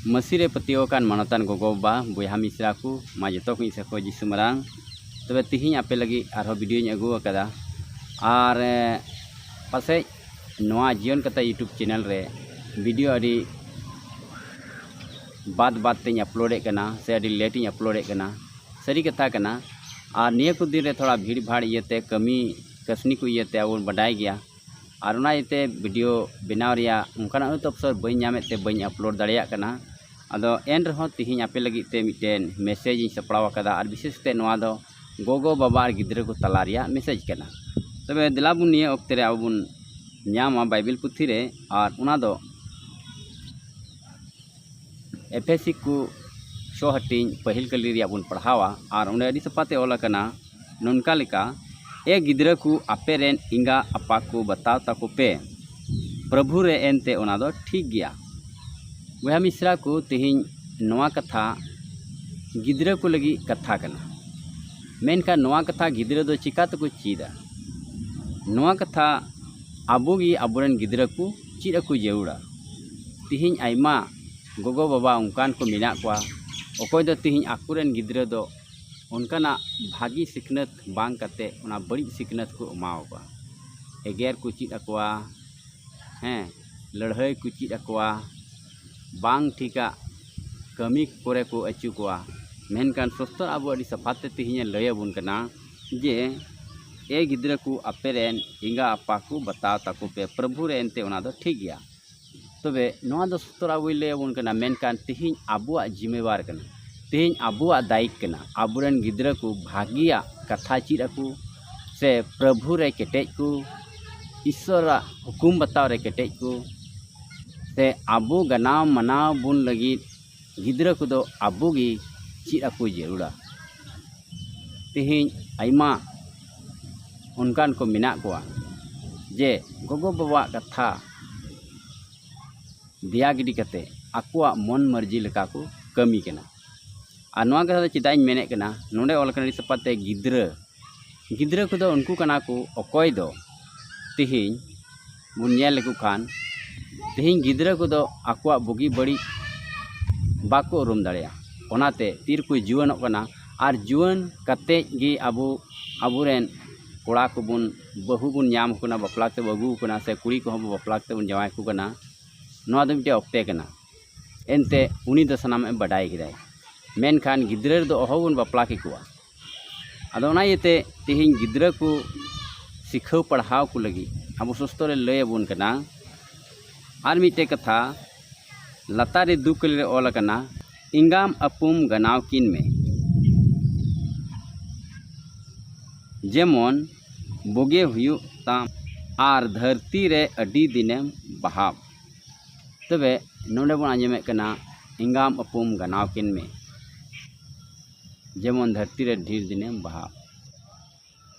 मसीरे पतियोकान मानतान गोगोबा बयहा मिश्रा को मा जतो को से को जिसु मारांग तबे तिहिं आपे लगी आरो वीडियो अगू अकदा और पासे नोआ जीवन कथा यूट्यूब चैनल रे वीडियो अड़ी बाद ते अपलोड कना से अड़ी लेट अपलोड कना सरी कथा कना और निया को दिन रे थोड़ा भीड़ भाड़ इयते कमी कसनी को इयते अब बाडाय गया और उना इते वीडियो बनाव रिया उनकाना अवसर बई नामेते बई अपलोड दाड़िया कना अदो एन रहो तिहिं आपे लगी ते मिटेन मैसेज सपड़ाव कदा और विशेषते नोआ दो गोगो बाबा और गिद्रा को तला रिया मैसेज कना तबे दिलाबुन निया ओक्ते रे आबुन ᱧᱟᱢᱟ बाइबल पुथी रे और उना दो एफएससी को शो हटिंग पहिल कली रिया बुन पढ़ावा और उन्हें अड़ी सपाते ओला कना नोनका लेका ए गिद्रा को आपे रेन इंगा अपा को बताव ताको पे प्रभु रे एनते उना दो ठीक गया वह मिश्रा को तिहिं नोआ कथा गिद्रा को लगी कथा कना मेनका नोआ कथा गिद्रा दो चिका तो को चीदा नोआ कथा आबोगी आबोरेन गिद्रा को चीद को जरूरा तिहिं आइमा गोगो बाबा उनकान को मिना को अकोय दो तिहिं आकुरेन गिद्रा दो उनकाना भागी सिखनत बांग कते उना बड़ी सिखनत को एमाव को एगेर को चीद अकवा हैं लड़ाई को चीद अकवा बांग ठीका कमी करे को अचु को मेनकान सोस्तर अब अड़ी सफाते तिहिं लयबुन कना जे ए गिद्रा को अपेरेन इंगा अपा को बताव ताको पे प्रभु रे एनते उना दो ठीक गया तबे नोआ दो सोस्तर अब लयबुन कना मेनकान तिहिं आबुआ जिम्मेवार कना तिहिं आबुआ दायिक कना आबुरेन गिद्रा को भागिया कथा चीद को से प्रभु रे केटेज को ईश्वरा हुकुम बताव रे केटेज को से आबू गनाव मनाव बुन लगी गिद्रा को दो आबूगी चीद को जरूरा तिहिं आइमा उनकान को मिना को जे गोगो बाबा कथा दिया गिडी कते आकुआ मन मर्जी लेका को कमी कना और नोआ कथा चिदा मेने कना नोडे ऑल कना सपाते गिद्रा को दो उनको कना को अकोय दो तिहिं बुन नेल लेको खान तिहिं गिद्रा को दो आकुआ बुगी बड़ी बाको उरुम दाड़िया ओनाते तीर को जुआन कना और जुआन कते गी आबू आबुरेन कोड़ा को बुन बहु बुन नाम कोना बपलाते बगु कोना से कुड़ी को हम बपलाते बुन जवाय को कना नोआ दो मिटे ऑक्ते कना एनते उनी दो सनाम ए बडाय गिदाय मेनखान गिद्रा दो अहोबुन बपला के कुआ अदो ओना येते तिहिं गिद्रा को सिखाव पढ़ाव को लगी अब सुस्तोरे लयबुन कना और मिटे कथा लतारे दुकले ओल कना इंगाम अपुम गनाव किन में जेमन बोगे हुयु ताम आर धरती रे अडी दिनेम बहाव तबे नोडे बन आंजमे कना इंगाम अपुम गनाव किन में जेमन धरती रे ढीर दिनेम बहाव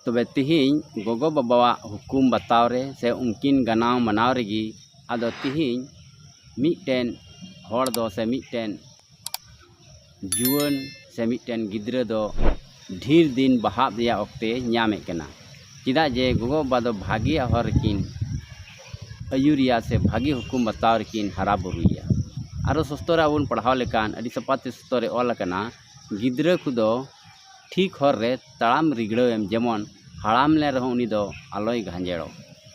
तबे तिहिं गोगो बाबा हुकुम बताव रे से उनकिन गनाव मनाव रेगी आदो तिहिं मिटेन हर दो से मिटेन जुआन से मिटेन गिद्रा दो ढेर दिन बहाब दिया ओक्ते नामे कना चिदा जे गोगो बाबा दो भागी हर किन अयुरिया से भागी हुकुम बताव किन हरा बुरुया आरो सस्तोरा उन पढ़ाव लेकान अड़ी सपाते सस्तोरे ऑल कना गिद्रा को दो ठीक हर रे तड़ाम रिगड़ो एम जेमन हाड़ाम ले रहो उनी दो आलोय घांजेड़ो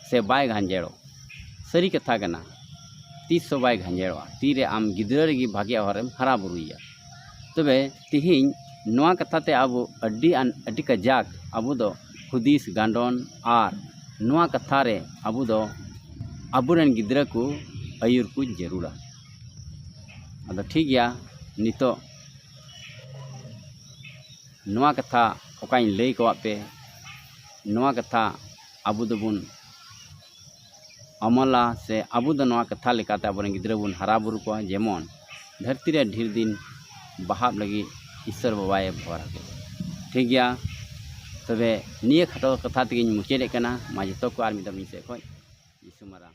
से बाय घांजेड़ो सरी कथा कना तीस सौ बाय घांजेड़ो तीरे आम गिद्रा रेगी भागी हरम हरा बुरुया तबे तिहिं नोआ कथा ते अब अड्डी कजाक अब दो हुदीस गांडन और नोआ कथा रे अब दो अबुरेन गिद्रा को आयुर को जरूरा अदो ठीक गया नितो नोआ कथा ओकाइन लई को पे नोआ कथा अब दोबुन अमला से अब दो नोआ कथा लेकाते अबुरेन गिद्रा बुन हरा बुरु को जेमन धरती रे ढेर दिन बहाब लगी ईश्वर बाबाए भर ठीक गया तबे निये खटो कथा तेगिन मुचाद कना मा जतो को आर मिदा से खय यीशु मारा।